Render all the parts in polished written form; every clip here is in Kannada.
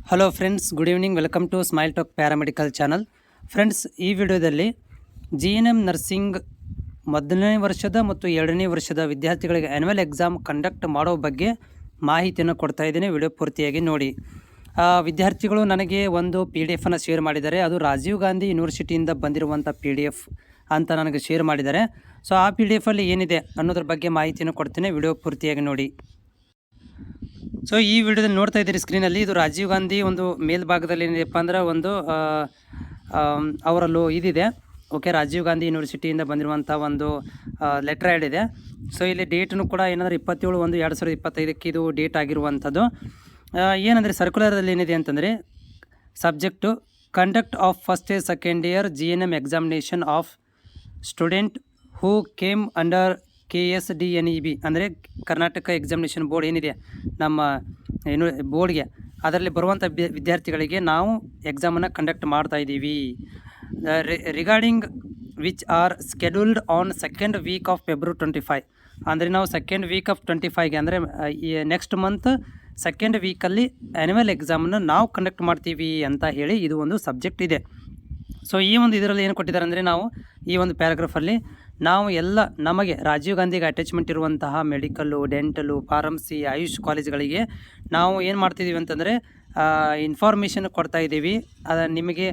Hello friends, good evening. Welcome to smile talk paramedical channel. Friends, ಈ ವಿಡಿಯೋದಲ್ಲಿ GNM ನರ್ಸಿಂಗ್ ಮೊದಲನೇ ವರ್ಷದ ಮತ್ತು ಎರಡನೇ ವರ್ಷದ ವಿದ್ಯಾರ್ಥಿಗಳಿಗೆ ಆ್ಯನ್ಯುವಲ್ ಎಕ್ಸಾಮ್ ಕಂಡಕ್ಟ್ ಮಾಡೋ ಬಗ್ಗೆ ಮಾಹಿತಿಯನ್ನು ಕೊಡ್ತಾ ಇದ್ದೀನಿ. ವಿಡಿಯೋ ಪೂರ್ತಿಯಾಗಿ ನೋಡಿ. ವಿದ್ಯಾರ್ಥಿಗಳು ನನಗೆ ಒಂದು PDF ಅನ್ನು ಶೇರ್ ಮಾಡಿದ್ದಾರೆ. ಅದು ರಾಜೀವ್ ಗಾಂಧಿ ಯೂನಿವರ್ಸಿಟಿಯಿಂದ ಬಂದಿರುವಂಥ PDF ಅಂತ ನನಗೆ ಶೇರ್ ಮಾಡಿದ್ದಾರೆ. ಸೊ ಆ PDF ಅಲ್ಲಿ ಏನಿದೆ ಅನ್ನೋದ್ರ ಬಗ್ಗೆ ಮಾಹಿತಿಯನ್ನು ಕೊಡ್ತೀನಿ. ವಿಡಿಯೋ ಪೂರ್ತಿಯಾಗಿ ನೋಡಿ. ಸೊ ಈ ವಿಡಿಯೋದಲ್ಲಿ ನೋಡ್ತಾ ಇದ್ದೀರಿ ಸ್ಕ್ರೀನಲ್ಲಿ, ಇದು ರಾಜೀವ್ ಗಾಂಧಿ ಒಂದು ಮೇಲ್ಭಾಗದಲ್ಲಿ ಏನಿದೆಪ್ಪ ಅಂದ್ರೆ ಒಂದು ಅವರಲ್ಲೂ ಇದಿದೆ. ಓಕೆ, ರಾಜೀವ್ ಗಾಂಧಿ ಯೂನಿವರ್ಸಿಟಿಯಿಂದ ಬಂದಿರುವಂಥ ಒಂದು ಲೆಟರ್ ಹ್ಯಾಡ್ ಇದೆ. ಸೊ ಇಲ್ಲಿ ಡೇಟನ್ನು ಕೂಡ ಏನಂದರೆ 27/1/2025 ಇದು ಡೇಟ್ ಆಗಿರುವಂಥದ್ದು. ಏನಂದರೆ ಸರ್ಕ್ಯುಲರಲ್ಲಿ ಏನಿದೆ ಅಂತಂದರೆ, subject conduct of first year second year GNM examination of student who came under KSDNEB ಅಂದರೆ ಕರ್ನಾಟಕ ಎಕ್ಸಾಮಿನೇಷನ್ ಬೋರ್ಡ್ ಏನಿದೆ ನಮ್ಮ ಬೋರ್ಡ್ಗೆ, ಅದರಲ್ಲಿ ಬರುವಂಥ ವಿದ್ಯಾರ್ಥಿಗಳಿಗೆ ನಾವು ಎಕ್ಸಾಮನ್ನು ಕಂಡಕ್ಟ್ ಮಾಡ್ತಾ ಇದ್ದೀವಿ. Regarding which are scheduled on second week of February 25. ಅಂದರೆ ನಾವು ಸೆಕೆಂಡ್ ವೀಕ್ ಆಫ್ 25ಗೆ ಅಂದರೆ ಈ ನೆಕ್ಸ್ಟ್ ಮಂತ್ ಸೆಕೆಂಡ್ ವೀಕಲ್ಲಿ ಆ್ಯನ್ಯುವಲ್ ಎಕ್ಸಾಮನ್ನು ನಾವು ಕಂಡಕ್ಟ್ ಮಾಡ್ತೀವಿ ಅಂತ ಹೇಳಿ ಇದು ಒಂದು ಸಬ್ಜೆಕ್ಟ್ ಇದೆ. ಸೊ ಈ ಒಂದು ಇದರಲ್ಲಿ ಏನು ಕೊಟ್ಟಿದ್ದಾರೆ ಅಂದರೆ, ನಾವು ಈ ಒಂದು ಪ್ಯಾರಾಗ್ರಾಫಲ್ಲಿ ನಾವು ಎಲ್ಲ ನಮಗೆ ರಾಜೀವ್ ಗಾಂಧಿಗೆ ಅಟ್ಯಾಚ್ಮೆಂಟ್ ಇರುವಂತಹ ಮೆಡಿಕಲ್ಲು, ಡೆಂಟಲು, ಫಾರ್ಮಸಿ, ಆಯುಷ್ ಕಾಲೇಜ್ಗಳಿಗೆ ನಾವು ಏನು ಮಾಡ್ತಿದ್ದೀವಿ ಅಂತಂದರೆ ಇನ್ಫಾರ್ಮೇಷನ್ ಕೊಡ್ತಾ ಇದ್ದೀವಿ. ನಿಮಗೆ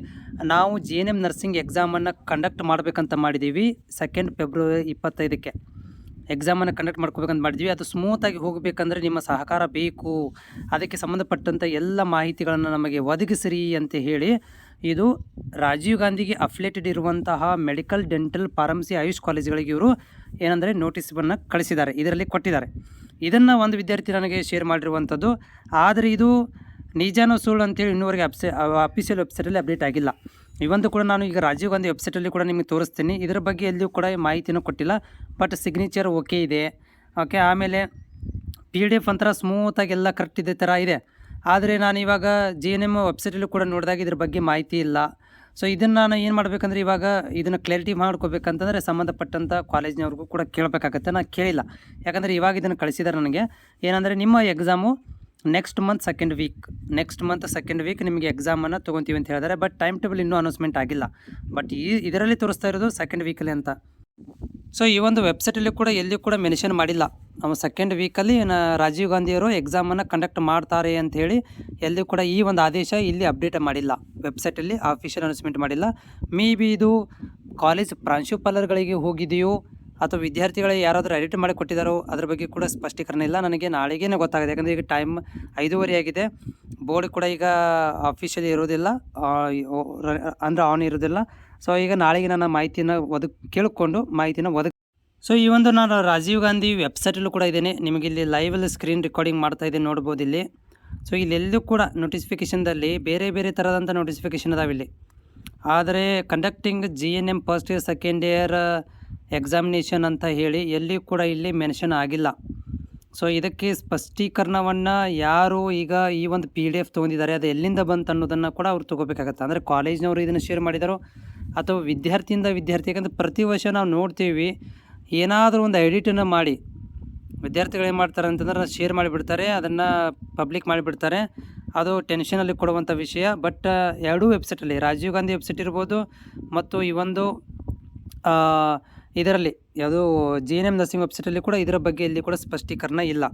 ನಾವು GNM ನರ್ಸಿಂಗ್ ಎಕ್ಸಾಮನ್ನು ಕಂಡಕ್ಟ್ ಮಾಡಬೇಕಂತ ಮಾಡಿದ್ದೀವಿ. ಸೆಕೆಂಡ್ February 25ಕ್ಕೆ ಎಕ್ಸಾಮನ್ನು ಕಂಡಕ್ಟ್ ಮಾಡ್ಕೋಬೇಕಂತ ಮಾಡಿದ್ವಿ. ಅದು ಸ್ಮೂತಾಗಿ ಹೋಗಬೇಕಂದ್ರೆ ನಿಮ್ಮ ಸಹಕಾರ ಬೇಕು. ಅದಕ್ಕೆ ಸಂಬಂಧಪಟ್ಟಂಥ ಎಲ್ಲ ಮಾಹಿತಿಗಳನ್ನು ನಮಗೆ ಒದಗಿಸಿರಿ ಅಂತ ಹೇಳಿ ಇದು ರಾಜೀವ್ ಗಾಂಧಿಗೆ ಅಫಿಲೇಟೆಡ್ ಇರುವಂತಹ ಮೆಡಿಕಲ್, ಡೆಂಟಲ್, ಫಾರ್ಮಸಿ, ಆಯುಷ್ ಕಾಲೇಜುಗಳಿಗೆ ಇವರು ಏನಂದರೆ ನೋಟಿಸನ್ನು ಕಳಿಸಿದ್ದಾರೆ, ಇದರಲ್ಲಿ ಕೊಟ್ಟಿದ್ದಾರೆ. ಇದನ್ನು ಒಂದು ವಿದ್ಯಾರ್ಥಿ ನನಗೆ ಶೇರ್ ಮಾಡಿರುವಂಥದ್ದು. ಆದರೆ ಇದು ನಿಜಾನೋ ಸುಳ್ಳು ಅಂತೇಳಿ ಇನ್ನೂವರೆಗೆ ಅಫಿಷಿಯಲ್ ವೆಬ್ಸೈಟಲ್ಲಿ ಅಪ್ಡೇಟ್ ಆಗಿಲ್ಲ. ಇವಂದು ಕೂಡ ನಾನು ಈಗ ರಾಜೀವ್ ಗಾಂಧಿ ವೆಬ್ಸೈಟಲ್ಲಿ ಕೂಡ ನಿಮಗೆ ತೋರಿಸ್ತೀನಿ. ಇದರ ಬಗ್ಗೆ ಎಲ್ಲಿಯೂ ಕೂಡ ಮಾಹಿತಿನೂ ಕೊಟ್ಟಿಲ್ಲ. ಬಟ್ ಸಿಗ್ನೇಚರ್ ಓಕೆ ಇದೆ. ಓಕೆ, ಆಮೇಲೆ PDF ಒಂಥರ ಸ್ಮೂತಾಗಿ ಎಲ್ಲ ಕರೆಕ್ಟ್ ಇದೆ ಥರ ಇದೆ. ಆದರೆ ನಾನು ಇವಾಗ GNM ವೆಬ್ಸೈಟಲ್ಲೂ ಕೂಡ ನೋಡಿದಾಗ ಇದ್ರ ಬಗ್ಗೆ ಮಾಹಿತಿ ಇಲ್ಲ. ಸೊ ಇದನ್ನು ನಾನು ಏನು ಮಾಡಬೇಕಂದ್ರೆ, ಇವಾಗ ಇದನ್ನು ಕ್ಲಾರಿಟಿ ಮಾಡ್ಕೋಬೇಕಂತಂದರೆ ಸಂಬಂಧಪಟ್ಟಂಥ ಕಾಲೇಜಿನವ್ರಿಗೂ ಕೂಡ ಕೇಳಬೇಕಾಗತ್ತೆ. ನಾನು ಕೇಳಿಲ್ಲ, ಯಾಕಂದರೆ ಇವಾಗ ಇದನ್ನು ಕಳಿಸಿದ್ದಾರೆ ನನಗೆ. ಏನಂದರೆ ನಿಮ್ಮ exam next month second week ನಿಮಗೆ ಎಕ್ಸಾಮನ್ನು ತೊಗೊತೀವಿ ಅಂತ ಹೇಳಿದ್ದಾರೆ. ಬಟ್ ಟೈಮ್ ಟೇಬಲ್ ಇನ್ನೂ ಅನೌನ್ಸ್ಮೆಂಟ್ ಆಗಿಲ್ಲ. ಬಟ್ ಇದರಲ್ಲಿ ತೋರಿಸ್ತಾ ಇರೋದು ಸೆಕೆಂಡ್ ವೀಕಲ್ಲಿ ಅಂತ. ಸೊ ಈ ಒಂದು ವೆಬ್ಸೈಟಲ್ಲಿ ಕೂಡ ಎಲ್ಲಿಯೂ ಕೂಡ ಮೆನ್ಷನ್ ಮಾಡಿಲ್ಲ ನಾವು ಸೆಕೆಂಡ್ ವೀಕಲ್ಲಿ ರಾಜೀವ್ ಗಾಂಧಿಯವರು ಎಕ್ಸಾಮನ್ನು ಕಂಡಕ್ಟ್ ಮಾಡ್ತಾರೆ ಅಂಥೇಳಿ. ಎಲ್ಲಿಯೂ ಕೂಡ ಈ ಒಂದು ಆದೇಶ ಇಲ್ಲಿ ಅಪ್ಡೇಟ್ ಮಾಡಿಲ್ಲ, ವೆಬ್ಸೈಟಲ್ಲಿ ಅಫಿಷಿಯಲ್ ಅನೌನ್ಸ್ಮೆಂಟ್ ಮಾಡಿಲ್ಲ. ಮೇ ಬಿ ಇದು ಕಾಲೇಜ್ ಪ್ರಾಂಶುಪಾಲರುಗಳಿಗೆ ಹೋಗಿದೆಯೋ ಅಥವಾ ವಿದ್ಯಾರ್ಥಿಗಳಿಗೆ ಯಾರಾದರೂ ಎಡಿಟ್ ಮಾಡಿ ಕೊಟ್ಟಿದ್ದಾರೋ ಅದ್ರ ಬಗ್ಗೆ ಕೂಡ ಸ್ಪಷ್ಟೀಕರಣ ಇಲ್ಲ. ನನಗೆ ನಾಳೆಗೇ ಗೊತ್ತಾಗಿದೆ, ಯಾಕಂದರೆ ಈಗ ಟೈಮ್ 5:30 ಆಗಿದೆ. ಬೋರ್ಡ್ ಕೂಡ ಈಗ ಅಫಿಷಿಯಲಿ ಇರೋದಿಲ್ಲ, ಅಂದರೆ ಆನ್ ಇರೋದಿಲ್ಲ. ಸೊ ಈಗ ನಾಳೆಗೆ ನಾನು ಮಾಹಿತಿನ ಕೇಳಿಕೊಂಡು ಮಾಹಿತಿನ ಸೊ ಈ ಒಂದು ನಾನು ರಾಜೀವ್ ಗಾಂಧಿ ವೆಬ್ಸೈಟಲ್ಲೂ ಕೂಡ ಇದ್ದೇನೆ. ನಿಮಗೆ ಇಲ್ಲಿ ಲೈವಲ್ಲಿ ಸ್ಕ್ರೀನ್ ರೆಕಾರ್ಡಿಂಗ್ ಮಾಡ್ತಾ ಇದ್ದೀನಿ, ನೋಡ್ಬೋದು ಇಲ್ಲಿ. ಸೊ ಇಲ್ಲೆಲ್ಲೂ ಕೂಡ ನೋಟಿಫಿಕೇಷನ್ದಲ್ಲಿ ಬೇರೆ ಬೇರೆ ಥರದಂಥ ನೋಟಿಫಿಕೇಷನ್ ಅದಾವೆ ಇಲ್ಲಿ. ಆದರೆ conducting GNM first year second year examination ಅಂತ ಹೇಳಿ ಎಲ್ಲಿಯೂ ಕೂಡ ಇಲ್ಲಿ ಮೆನ್ಷನ್ ಆಗಿಲ್ಲ. ಸೊ ಇದಕ್ಕೆ ಸ್ಪಷ್ಟೀಕರಣವನ್ನು ಯಾರು ಈಗ ಈ ಒಂದು PDF ತೊಗೊಂಡಿದ್ದಾರೆ ಅದು ಎಲ್ಲಿಂದ ಬಂತು ಅನ್ನೋದನ್ನು ಕೂಡ ಅವ್ರು ತೊಗೋಬೇಕಾಗತ್ತೆ. ಅಂದರೆ ಕಾಲೇಜ್ನವರು ಇದನ್ನು ಶೇರ್ ಮಾಡಿದಾರೋ ಅಥವಾ ವಿದ್ಯಾರ್ಥಿ, ಯಾಕಂದರೆ ಪ್ರತಿ ವರ್ಷ ನಾವು ನೋಡ್ತೀವಿ ಏನಾದರೂ ಒಂದು ಎಡಿಟನ್ನು ಮಾಡಿ ವಿದ್ಯಾರ್ಥಿಗಳು ಏನು ಮಾಡ್ತಾರೆ ಅಂತಂದ್ರೆ ಶೇರ್ ಮಾಡಿಬಿಡ್ತಾರೆ, ಅದನ್ನು ಪಬ್ಲಿಕ್ ಮಾಡಿಬಿಡ್ತಾರೆ. ಅದು ಟೆನ್ಷನಲ್ಲಿ ಕೊಡುವಂಥ ವಿಷಯ. ಬಟ್ ಎರಡೂ ವೆಬ್ಸೈಟಲ್ಲಿ, ರಾಜೀವ್ ಗಾಂಧಿ ವೆಬ್ಸೈಟ್ ಇರ್ಬೋದು ಮತ್ತು ಈ ಒಂದು ಇದರಲ್ಲಿ ಯಾವುದು GNM ನರ್ಸಿಂಗ್ ವೆಬ್ಸೈಟಲ್ಲಿ ಕೂಡ ಇದರ ಬಗ್ಗೆ ಇಲ್ಲಿ ಕೂಡ ಸ್ಪಷ್ಟೀಕರಣ ಇಲ್ಲ.